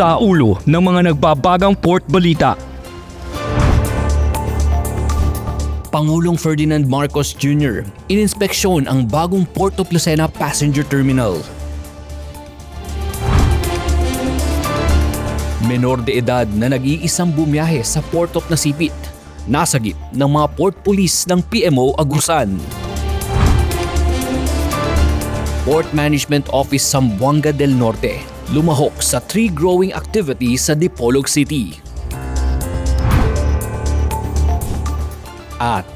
sa ulo ng mga nagbabagang port balita. Pangulong Ferdinand Marcos Jr. ininspeksyon ang bagong Port of Lucena Passenger Terminal. Menor de edad na nag-iisang bumiyahe sa Port of Nasipit, nasagip ng mga port police ng PMO Agusan. Port Management Office Zamboanga del Norte lumahok sa tree growing activity sa Dipolog City. At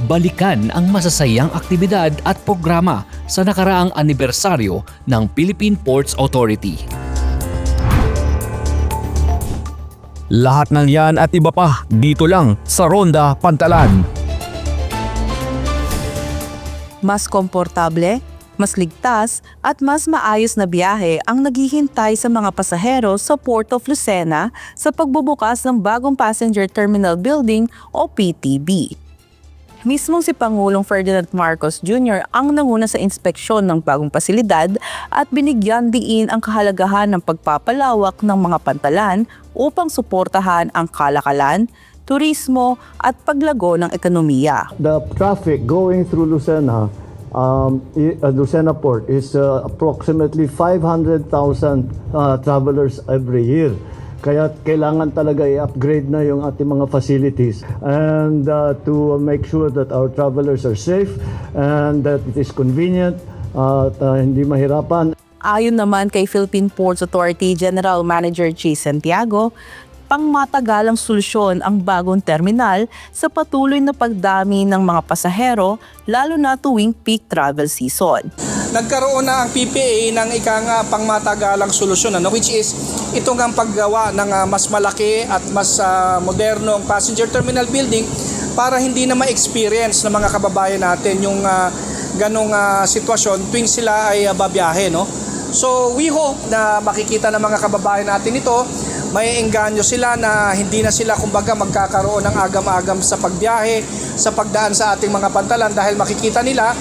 balikan ang masasayang aktibidad at programa sa nakaraang anibersaryo ng Philippine Ports Authority. Lahat ng yan at iba pa dito lang sa Ronda Pantalan. Mas komportable, mas ligtas at mas maayos na biyahe ang naghihintay sa mga pasahero sa Port of Lucena sa pagbubukas ng bagong Passenger Terminal Building o PTB. Mismong si Pangulong Ferdinand Marcos Jr. ang nanguna sa inspeksyon ng bagong pasilidad at binigyan diin ang kahalagahan ng pagpapalawak ng mga pantalan upang suportahan ang kalakalan, turismo at paglago ng ekonomiya. The traffic going through Lucena, Lucena Port is approximately 500,000 travelers every year. Kaya kailangan talaga i-upgrade na yung ating mga facilities and to make sure that our travelers are safe and that it is convenient at hindi mahirapan. Ayon naman kay Philippine Ports Authority General Manager J. Santiago, pangmatagalang solusyon ang bagong terminal sa patuloy na pagdami ng mga pasahero lalo na tuwing peak travel season. Nagkaroon na ang PPA ng pangmatagalang solusyon, which is itong ang paggawa ng mas malaki at mas modernong passenger terminal building para hindi na ma-experience ng mga kababayan natin yung ganong sitwasyon tuwing sila ay babiyahe. No? So we hope na makikita ng mga kababayan natin ito, may engganyo sila na hindi na sila kumbaga magkakaroon ng agam-agam sa pagbiyahe, sa pagdaan sa ating mga pantalan dahil makikita nila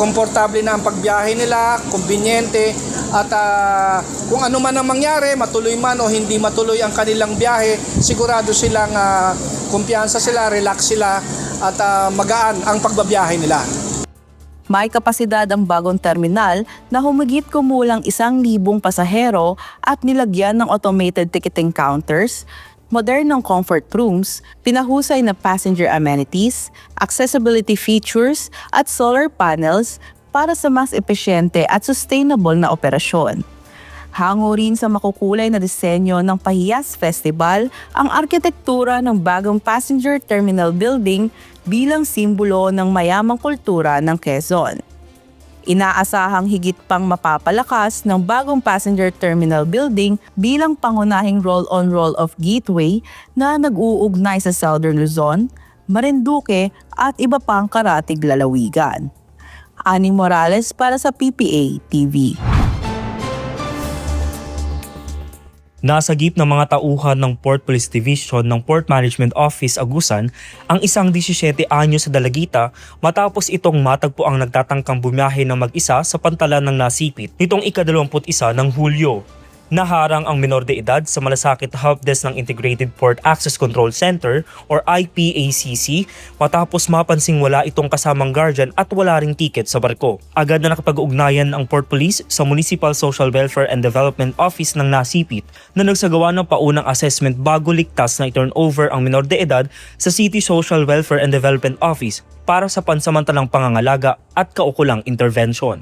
komportable na ang pagbiyahe nila, kumbinyente at kung ano man ang mangyari, matuloy man o hindi matuloy ang kanilang biyahe, sigurado silang kumpiyansa sila, relax sila at magaan ang pagbabiyahe nila. May kapasidad ang bagong terminal na humigit kumulang 1,000 pasahero at nilagyan ng automated ticketing counters, modernong comfort rooms, pinahusay na passenger amenities, accessibility features at solar panels para sa mas epesyente at sustainable na operasyon. Hango rin sa makukulay na disenyo ng Pahiyas Festival ang arkitektura ng bagong passenger terminal building bilang simbolo ng mayamang kultura ng Quezon. Inaasahang higit pang mapapalakas ng bagong passenger terminal building bilang pangunahing roll-on roll-off gateway na nag-uugnay sa Southern Luzon, Marinduque at iba pang karatig lalawigan. Ani Morales para sa PPA TV. Nasagip ng mga tauhan ng Port Police Division ng Port Management Office Agusan ang isang 17 anyo sa Dalagita matapos itong matagpo ang nagtatangkang bumiyahe ng mag-isa sa pantalan ng Nasipit nitong ika-21 ng Hulyo. Naharang ang menor de edad sa malasakit helpdesk ng Integrated Port Access Control Center or IPACC matapos mapansing wala itong kasamang guardian at wala ring ticket sa barko. Agad na nakapag-ugnayan ang Port Police sa Municipal Social Welfare and Development Office ng Nasipit na nagsagawa ng paunang assessment bago ligtas na i-turnover ang menor de edad sa City Social Welfare and Development Office para sa pansamantalang pangangalaga at kaukulang intervention.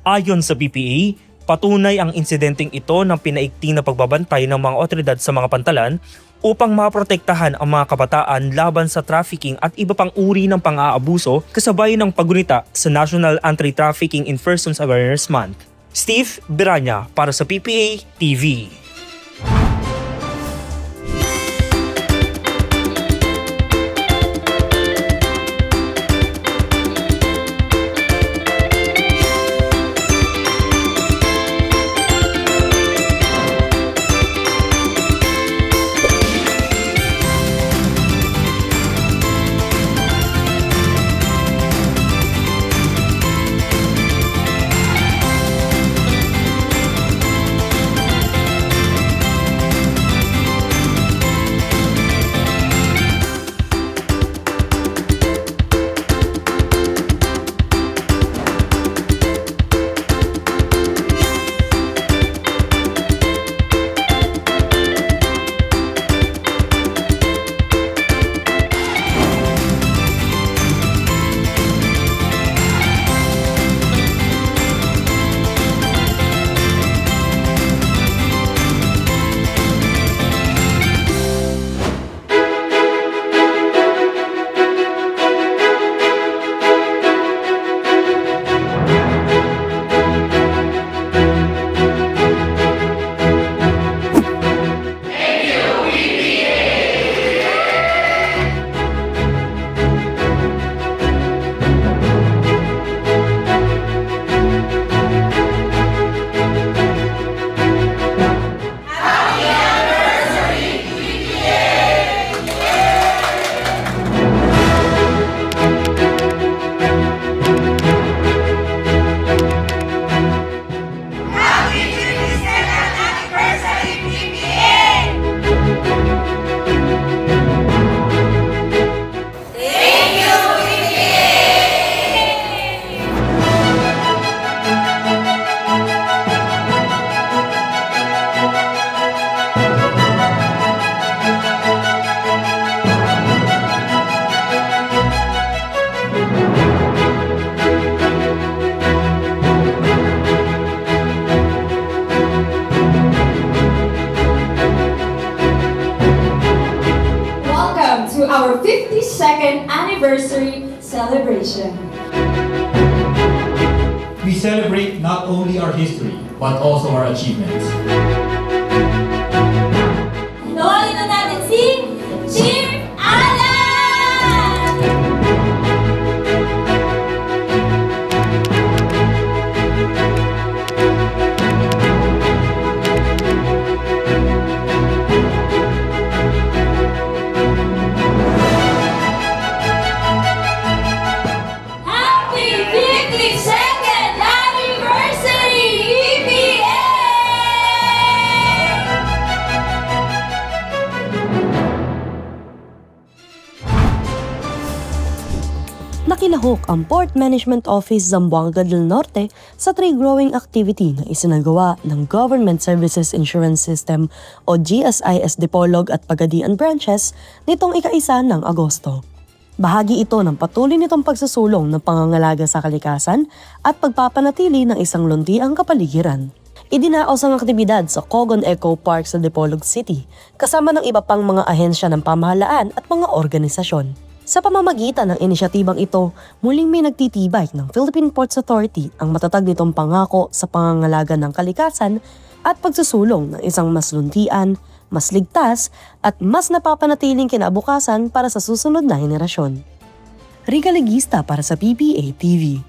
Ayon sa PPA, patunay ang insidenteng ito ng pinaigting na pagbabantay ng mga otoridad sa mga pantalan upang maprotektahan ang mga kabataan laban sa trafficking at iba pang uri ng pang-aabuso kasabay ng paggunita sa National Anti-Trafficking in Persons Awareness Month. Steve Biranya para sa PPA TV. celebration. We celebrate not only our history, but also our achievements. Tawagin na natin si Chief Alan! Happy 52nd Anniversary, EPA! Nakilahok ang Port Management Office Zamboanga del Norte sa tree-growing activity na isinagawa ng Government Services Insurance System o GSIS Dipolog at Pagadian branches nitong ika-1 ng Agosto. Bahagi ito ng patuloy nitong pagsusulong ng pangangalaga sa kalikasan at pagpapanatili ng isang luntiang kapaligiran. Idinaos ang aktibidad sa Cogon Eco Park sa Dipolog City kasama ng iba pang mga ahensya ng pamahalaan at mga organisasyon. Sa pamamagitan ng inisyatibang ito, muling may nagtitibay ng Philippine Ports Authority ang matatag nitong pangako sa pangangalaga ng kalikasan at pagsusulong ng isang mas luntian, mas ligtas at mas napapanatiling kinabukasan para sa susunod na henerasyon. Rica Legista para sa PPA TV.